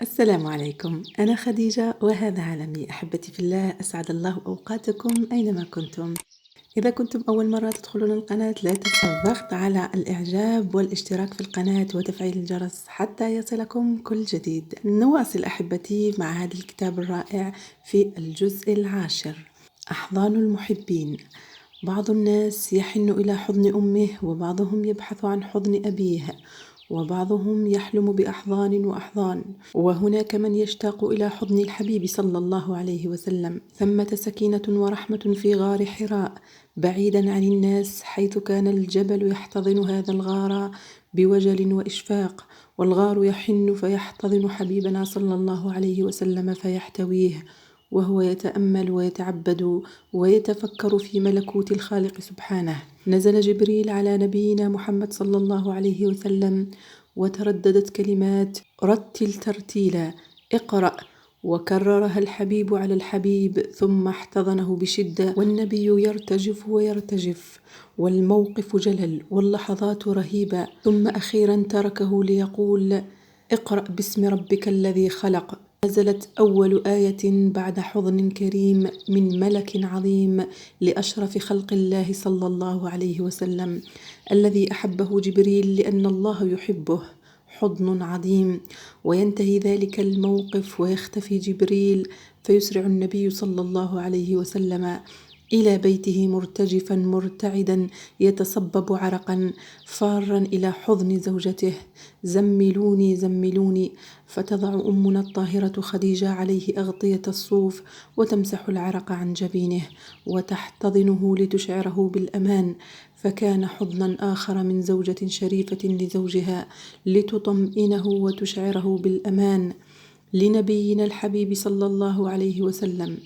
السلام عليكم، أنا خديجة وهذا عالمي. أحبتي في الله، أسعد الله أوقاتكم أينما كنتم. إذا كنتم أول مرة تدخلون القناة لا تنسوا الضغط على الإعجاب والاشتراك في القناة وتفعيل الجرس حتى يصلكم كل جديد. نواصل أحبتي مع هذا الكتاب الرائع في الجزء العاشر، أحضان المحبين. بعض الناس يحن إلى حضن أمه، وبعضهم يبحث عن حضن أبيه، وبعضهم يحلم بأحضان وأحضان، وهناك من يشتاق إلى حضن الحبيب صلى الله عليه وسلم. ثمة سكينة ورحمة في غار حراء بعيدا عن الناس، حيث كان الجبل يحتضن هذا الغار بوجل وإشفاق، والغار يحن فيحتضن حبيبنا صلى الله عليه وسلم فيحتويه، وهو يتأمل ويتعبد ويتفكر في ملكوت الخالق سبحانه. نزل جبريل على نبينا محمد صلى الله عليه وسلم، وترددت كلمات رتل ترتيلا، اقرأ، وكررها الحبيب على الحبيب، ثم احتضنه بشدة، والنبي يرتجف ويرتجف، والموقف جلل واللحظات رهيبة، ثم أخيرا تركه ليقول اقرأ باسم ربك الذي خلق. نزلت أول آية بعد حضن كريم من ملك عظيم لأشرف خلق الله صلى الله عليه وسلم، الذي أحبه جبريل لأن الله يحبه. حضن عظيم، وينتهي ذلك الموقف ويختفي جبريل، فيسرع النبي صلى الله عليه وسلم إلى بيته مرتجفا مرتعدا يتصبب عرقا، فارا إلى حضن زوجته. زملوني زملوني، فتضع أمنا الطاهرة خديجة عليه أغطية الصوف، وتمسح العرق عن جبينه، وتحتضنه لتشعره بالأمان. فكان حضنا آخر من زوجة شريفة لزوجها لتطمئنه وتشعره بالأمان لنبينا الحبيب صلى الله عليه وسلم.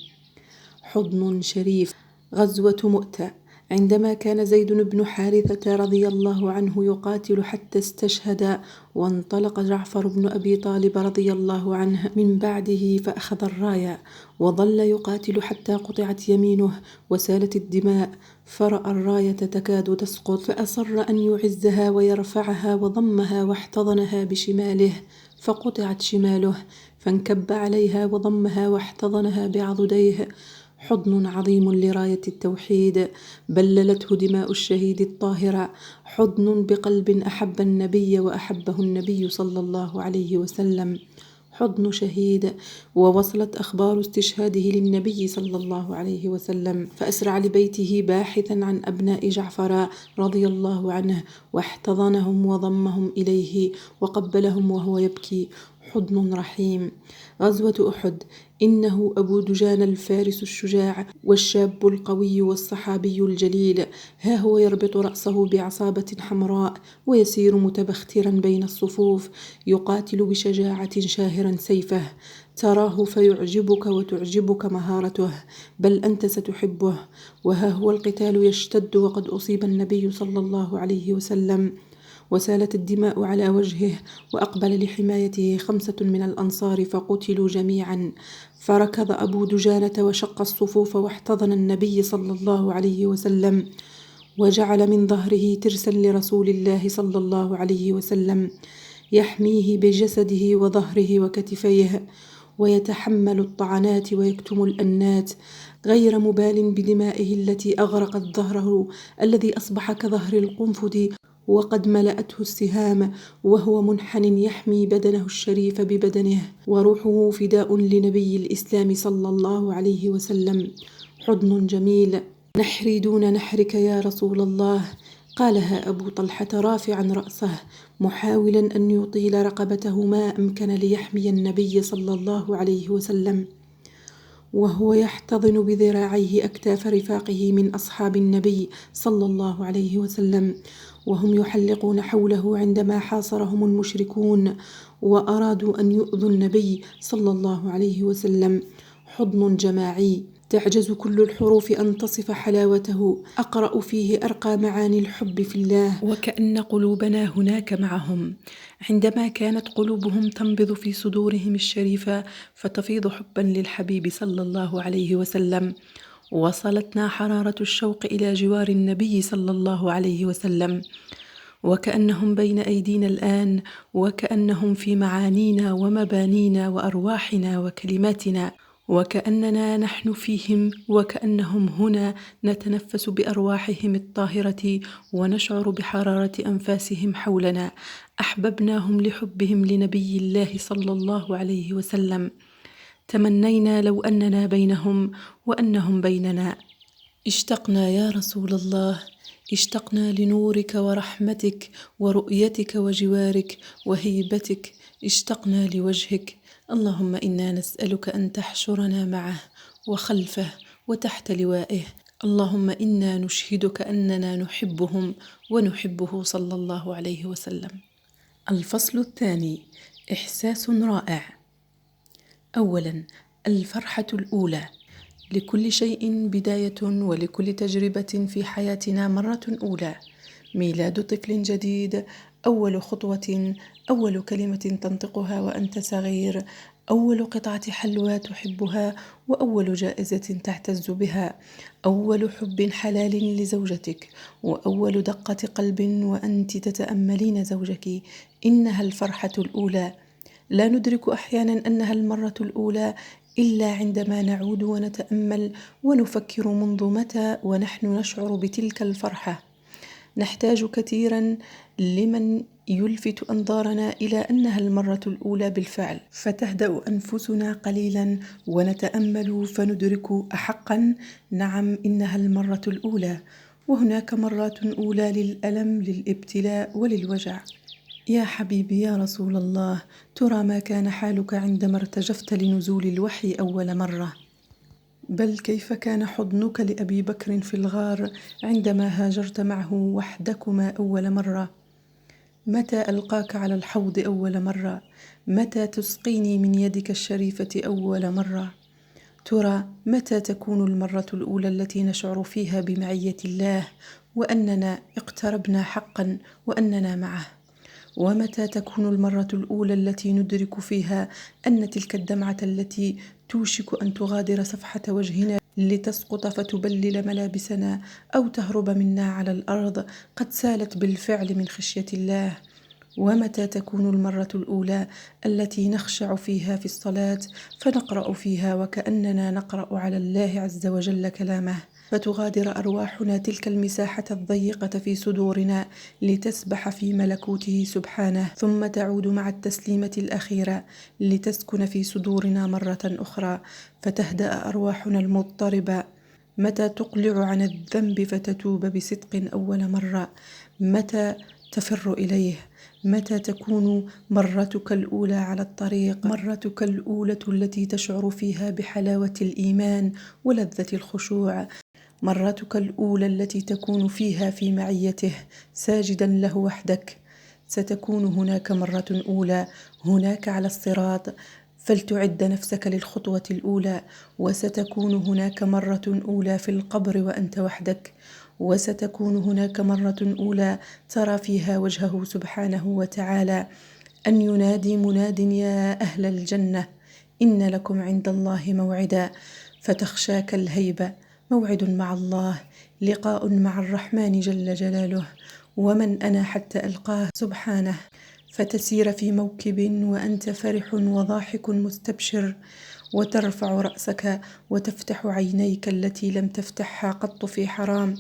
حضن شريف. غزوة مؤتة، عندما كان زيد بن حارثة رضي الله عنه يقاتل حتى استشهد، وانطلق جعفر بن أبي طالب رضي الله عنه من بعده فأخذ الراية، وظل يقاتل حتى قطعت يمينه وسالت الدماء، فرأى الراية تكاد تسقط، فأصر أن يعزها ويرفعها، وضمها واحتضنها بشماله، فقطعت شماله، فانكب عليها وضمها واحتضنها بعضديه. حضن عظيم لراية التوحيد بللته دماء الشهيد الطاهرة. حضن بقلب أحب النبي وأحبه النبي صلى الله عليه وسلم. حضن شهيد. ووصلت أخبار استشهاده للنبي صلى الله عليه وسلم، فأسرع لبيته باحثا عن أبناء جعفر رضي الله عنه، واحتضنهم وضمهم إليه وقبلهم وهو يبكي. حضن رحيم. غزوة أحد، إنه أبو دجان الفارس الشجاع والشاب القوي والصحابي الجليل، ها هو يربط رأسه بعصابة حمراء ويسير متبخترا بين الصفوف، يقاتل بشجاعة شاهرا سيفه. تراه فيعجبك وتعجبك مهارته، بل أنت ستحبه. وها هو القتال يشتد، وقد أصيب النبي صلى الله عليه وسلم، وسالت الدماء على وجهه، وأقبل لحمايته 5 من الأنصار فقتلوا جميعا. فركض أبو دجانة وشق الصفوف واحتضن النبي صلى الله عليه وسلم، وجعل من ظهره ترسا لرسول الله صلى الله عليه وسلم يحميه بجسده وظهره وكتفيه، ويتحمل الطعنات ويكتم الأنات، غير مبال بدمائه التي أغرقت ظهره الذي أصبح كظهر القنفذ وقد ملأته السهام، وهو منحن يحمي بدنه الشريف ببدنه، وروحه فداء لنبي الإسلام صلى الله عليه وسلم. حضن جميل. نحري دون نحرك يا رسول الله، قالها أبو طلحة رافعا رأسه محاولا أن يطيل رقبته ما أمكن ليحمي النبي صلى الله عليه وسلم، وهو يحتضن بذراعيه أكتاف رفاقه من أصحاب النبي صلى الله عليه وسلم، وهم يحلقون حوله عندما حاصرهم المشركون وأرادوا أن يؤذوا النبي صلى الله عليه وسلم. حضن جماعي. تعجز كل الحروف أن تصف حلاوته، أقرأ فيه أرقى معاني الحب في الله، وكأن قلوبنا هناك معهم، عندما كانت قلوبهم تنبض في صدورهم الشريفة فتفيض حبا للحبيب صلى الله عليه وسلم. وصلتنا حرارة الشوق إلى جوار النبي صلى الله عليه وسلم، وكأنهم بين أيدينا الآن، وكأنهم في معانينا ومبانينا وأرواحنا وكلماتنا، وكأننا نحن فيهم وكأنهم هنا نتنفس بأرواحهم الطاهرة ونشعر بحرارة أنفاسهم حولنا. أحببناهم لحبهم لنبي الله صلى الله عليه وسلم. تمنينا لو أننا بينهم وأنهم بيننا. اشتقنا يا رسول الله، اشتقنا لنورك ورحمتك ورؤيتك وجوارك وهيبتك، اشتقنا لوجهك. اللهم إنا نسألك أن تحشرنا معه وخلفه وتحت لوائه. اللهم إنا نشهدك أننا نحبهم ونحبه صلى الله عليه وسلم. الفصل الثاني: إحساس رائع. أولا، الفرحة الأولى. لكل شيء بداية، ولكل تجربة في حياتنا مرة أولى. ميلاد طفل جديد، أول خطوة، أول كلمة تنطقها وأنت صغير، أول قطعة حلوى تحبها، وأول جائزة تعتز بها، أول حب حلال لزوجتك، وأول دقة قلب وأنت تتأملين زوجك. إنها الفرحة الأولى. لا ندرك أحيانا أنها المرة الأولى إلا عندما نعود ونتأمل ونفكر منذ متى ونحن نشعر بتلك الفرحة. نحتاج كثيرا لمن يلفت أنظارنا إلى أنها المرة الأولى بالفعل، فتهدأ أنفسنا قليلا ونتأمل فندرك أحقا نعم إنها المرة الأولى. وهناك مرات أولى للألم، للابتلاء وللوجع. يا حبيبي يا رسول الله، ترى ما كان حالك عندما ارتجفت لنزول الوحي أول مرة؟ بل كيف كان حضنك لأبي بكر في الغار عندما هاجرت معه وحدكما أول مرة؟ متى ألقاك على الحوض أول مرة؟ متى تسقيني من يدك الشريفة أول مرة؟ ترى متى تكون المرة الأولى التي نشعر فيها بمعية الله وأننا اقتربنا حقا وأننا معه؟ ومتى تكون المرة الأولى التي ندرك فيها أن تلك الدمعة التي توشك أن تغادر صفحة وجهنا لتسقط فتبلل ملابسنا أو تهرب منا على الأرض قد سالت بالفعل من خشية الله؟ ومتى تكون المرة الأولى التي نخشع فيها في الصلاة فنقرأ فيها وكأننا نقرأ على الله عز وجل كلامه، فتغادر أرواحنا تلك المساحة الضيقة في صدورنا لتسبح في ملكوته سبحانه، ثم تعود مع التسليمة الأخيرة لتسكن في صدورنا مرة أخرى فتهدأ أرواحنا المضطربة. متى تقلع عن الذنب فتتوب بصدق أول مرة؟ متى تفر إليه؟ متى تكون مرتك الأولى على الطريق، مرتك الأولى التي تشعر فيها بحلاوة الإيمان ولذة الخشوع، مرتك الأولى التي تكون فيها في معيته ساجدا له وحدك؟ ستكون هناك مرة أولى هناك على الصراط، فلتعد نفسك للخطوة الأولى. وستكون هناك مرة أولى في القبر وأنت وحدك، وستكون هناك مرة أولى ترى فيها وجهه سبحانه وتعالى، أن ينادي مناد يا أهل الجنة إن لكم عند الله موعدا، فتخشاك الهيبة. موعد مع الله، لقاء مع الرحمن جل جلاله، ومن أنا حتى ألقاه سبحانه، فتسير في موكب وأنت فرح وضاحك مستبشر، وترفع رأسك وتفتح عينيك التي لم تفتحها قط في حرام،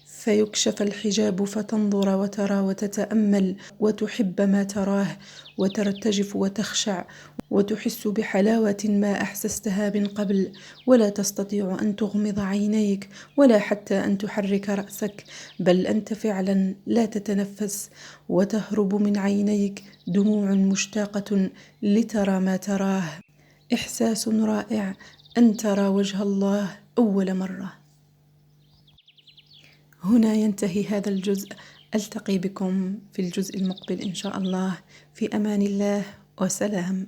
فيكشف الحجاب فتنظر وترى وتتأمل وتحب ما تراه، وترتجف وتخشع وتحس بحلاوة ما أحسستها من قبل، ولا تستطيع أن تغمض عينيك ولا حتى أن تحرك رأسك، بل أنت فعلا لا تتنفس، وتهرب من عينيك دموع مشتاقة لترى ما تراه. إحساس رائع أن ترى وجه الله أول مرة. هنا ينتهي هذا الجزء. ألتقي بكم في الجزء المقبل إن شاء الله. في أمان الله، وسلام.